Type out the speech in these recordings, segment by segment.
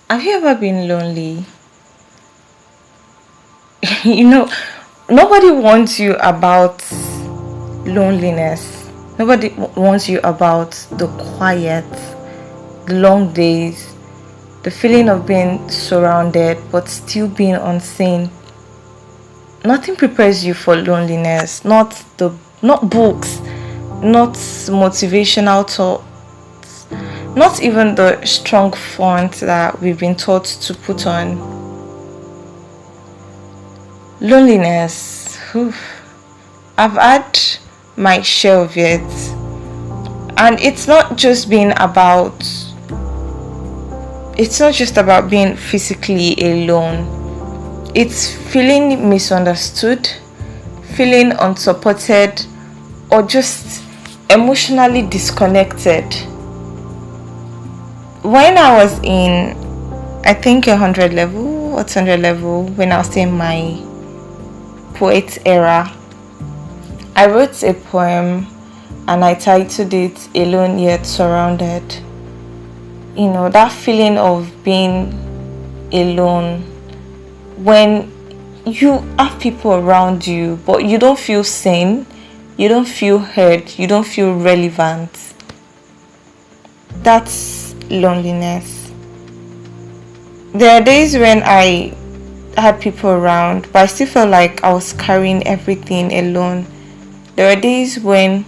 Have you ever been lonely? you know, Nobody wants you about loneliness. Nobody wants you about the quiet, the long days, the feeling of being surrounded but still being unseen. Nothing prepares you for loneliness. Not books, not motivational talk, not even the strong font that we've been taught to put on. Loneliness. I've had my share of it. And it's not just about being physically alone. It's feeling misunderstood, feeling unsupported, or just emotionally disconnected. When I was in, I think 100 level, what's 100 level, when I was in my poet era, I wrote a poem and I titled it Alone Yet Surrounded. That feeling of being alone when you have people around you but you don't feel seen, you don't feel heard, you don't feel relevant. That's loneliness. There are days when I had people around but I still felt like I was carrying everything alone. There were days when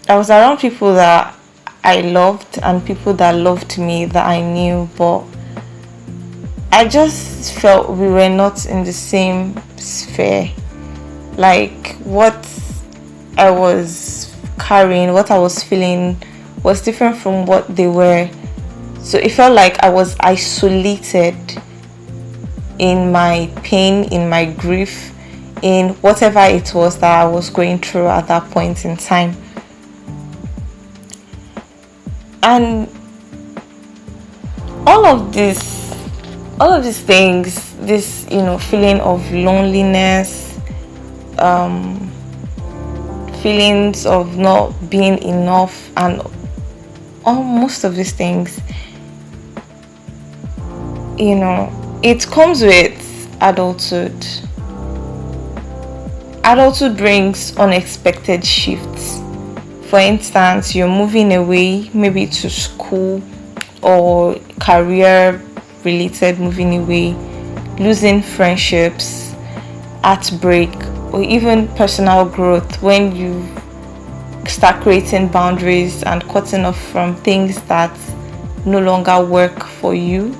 I was around people that I loved and people that loved me that I knew, but I just felt we were not in the same sphere. Like what I was carrying, what I was feeling was different from what they were. So it felt like I was isolated in my pain, in my grief, in whatever it was that I was going through at that point in time. And all of these things, this feeling of loneliness, feelings of not being enough, and most of these things, it comes with adulthood. Adulthood brings unexpected shifts. For instance, you're moving away, maybe to school or career related, moving away, losing friendships, heartbreak, or even personal growth when you start creating boundaries and cutting off from things that no longer work for you.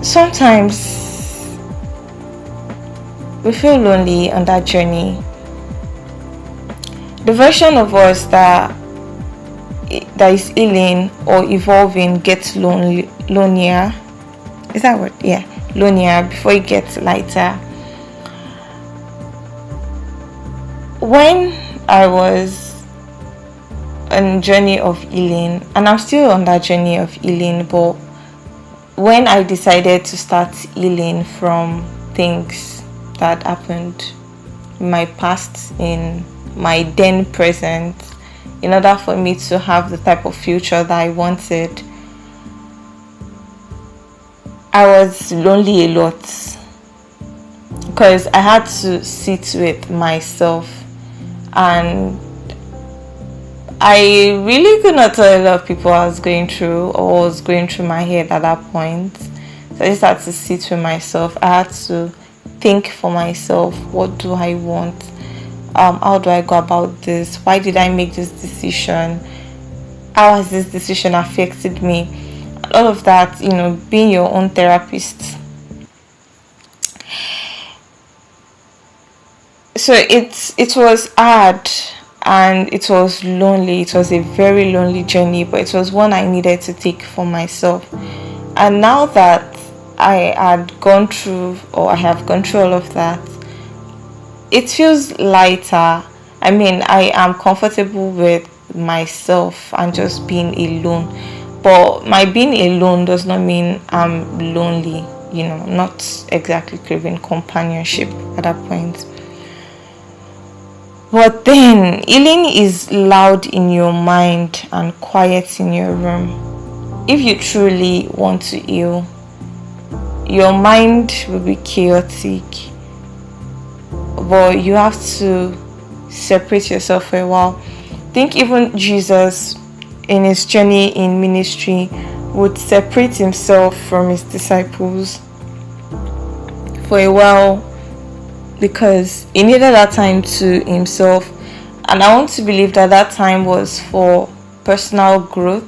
Sometimes we feel lonely on that journey. The version of us that is healing or evolving gets lonelier. Is that what? Yeah, lonelier before it gets lighter. When I was on a journey of healing, and I'm still on that journey of healing, but when I decided to start healing from things that happened in my past, in my then present, in order for me to have the type of future that I wanted, I was lonely a lot because I had to sit with myself, and I really could not tell a lot of people I was going through or was going through my head at that point. So I just had to sit with myself. I had to think for myself, what do I want? How do I go about this? Why did I make this decision? How has this decision affected me? All of that, being your own therapist. So it was hard and it was lonely. It was a very lonely journey, but it was one I needed to take for myself. And now that I have gone through all of that, it feels lighter. I mean, I am comfortable with myself and just being alone. But my being alone does not mean I'm lonely, not exactly craving companionship at that point. But then, healing is loud in your mind and quiet in your room. if you truly want to heal, your mind will be chaotic, but you have to separate yourself for a while. I think even Jesus, in his journey in ministry, would separate himself from his disciples for a while because he needed that time to himself. And I want to believe that that time was for personal growth,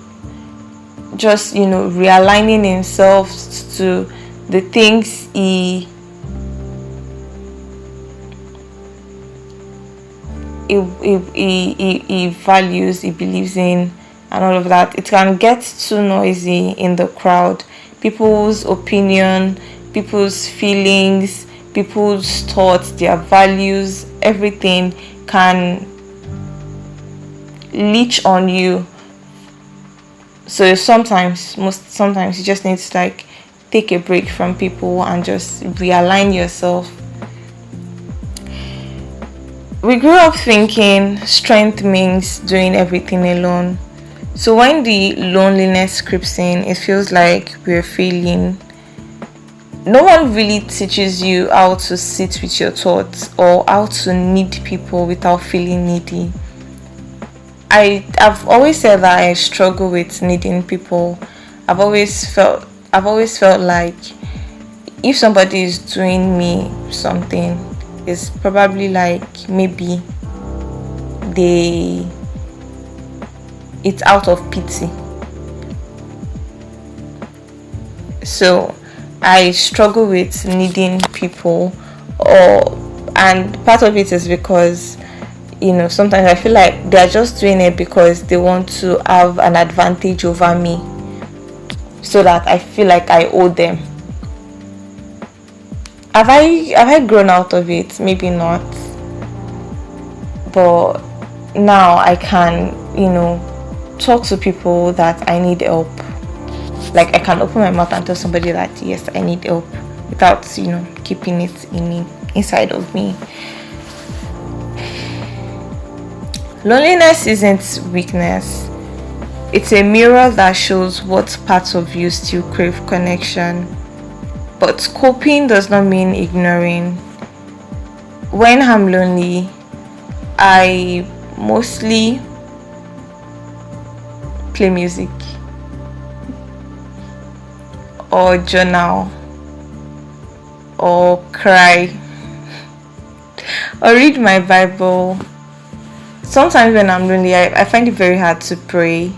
just, realigning himself to the things he values, he believes in, and all of that. It can get too noisy in the crowd. People's opinion, people's feelings, people's thoughts, their values, everything can leech on you. So sometimes you just need to take a break from people and just realign yourself. We grew up thinking strength means doing everything alone. So when the loneliness creeps in, it feels like we're failing. No one really teaches you how to sit with your thoughts or how to need people without feeling needy. I've always said that I struggle with needing people. I've always felt like if somebody is doing me something, it's probably like maybe it's out of pity. So I struggle with needing people, and part of it is because sometimes I feel like they're just doing it because they want to have an advantage over me, so that I feel like I owe them. Have I grown out of it? Maybe not. But now I can, talk to people that I need help. Like I can open my mouth and tell somebody that yes, I need help without, keeping it inside of me. Loneliness isn't weakness. It's a mirror that shows what parts of you still crave connection. But coping does not mean ignoring. When I'm lonely, I mostly play music or journal or cry or read my Bible. Sometimes when I'm lonely, I find it very hard to pray.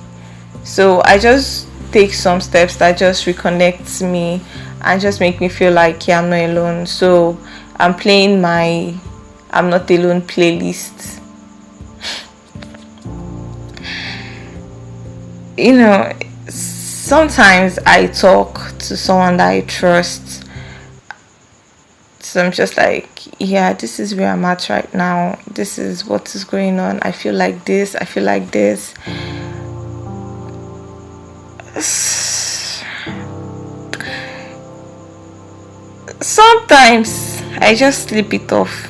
So I just take some steps that just reconnects me and just make me feel like I'm not alone. So I'm playing my I'm Not Alone playlist. Sometimes I talk to someone that I trust. So I'm just like, yeah, this is where I'm at right now. This is what is going on. I feel like this. I feel like this. Sometimes I just sleep it off.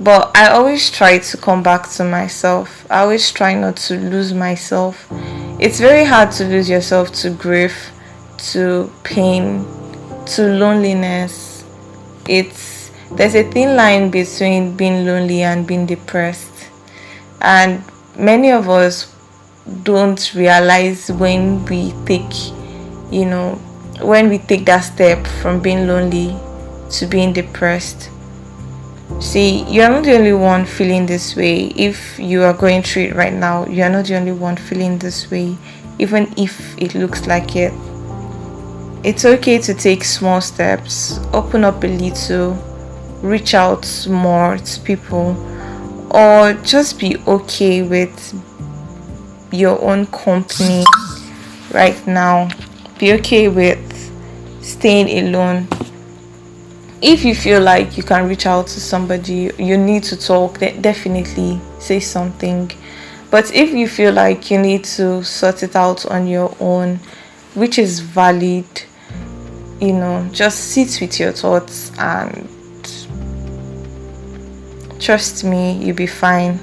But I always try to come back to myself. I always try not to lose myself. It's very hard to lose yourself to grief, to pain, to loneliness. There's a thin line between being lonely and being depressed. And many of us don't realize when we take that step from being lonely to being depressed. See, you're not the only one feeling this way. If you are going through it right now, you're not the only one feeling this way, even if it looks like it. It's okay to take small steps, open up a little, reach out more to people, or just be okay with your own company right now. Be okay with staying alone. If you feel like you can reach out to somebody, you need to talk, then definitely say something. But if you feel like you need to sort it out on your own, which is valid, just sit with your thoughts and trust me, you'll be fine.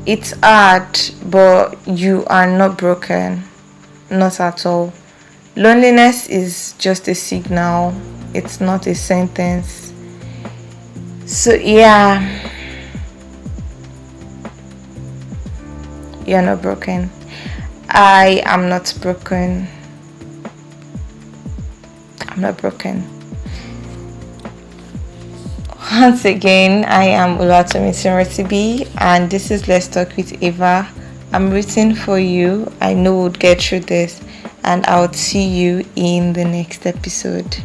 It's hard, but you are not broken. Not at all. Loneliness is just a signal, it's not a sentence. So, yeah, you're not broken. I am not broken. I'm not broken. Once again, I am Olatomi Recipe, and this is Let's Talk with Eva. I'm rooting for you. I know we'll get through this, and I'll see you in the next episode.